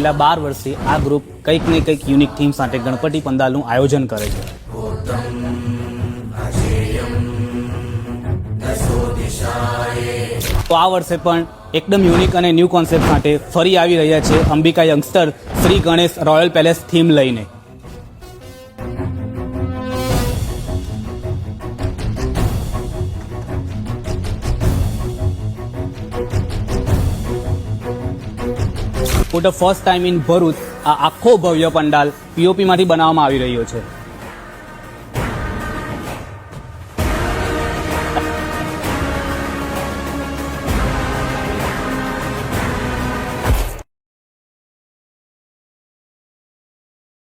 છેલ્લા 12 વર્ષથી આ ગ્રુપ કંઈક ને કંઈક યુનિક થીમ સાથે ગણપતિ પંડાલનું આયોજન કરે છે. તો આ વર્ષે પણ એકદમ યુનિક અને ન્યૂ કોન્સેપ્ટ સાથે ફરી આવી રહ્યા છે Ambika youngster Shri Ganesh royal palace theme લઈને. For the first time in Bharuch આ આખો ભવ્ય પંડાલ પીઓપીમાંથી બનાવવામાં આવી રહ્યો છે.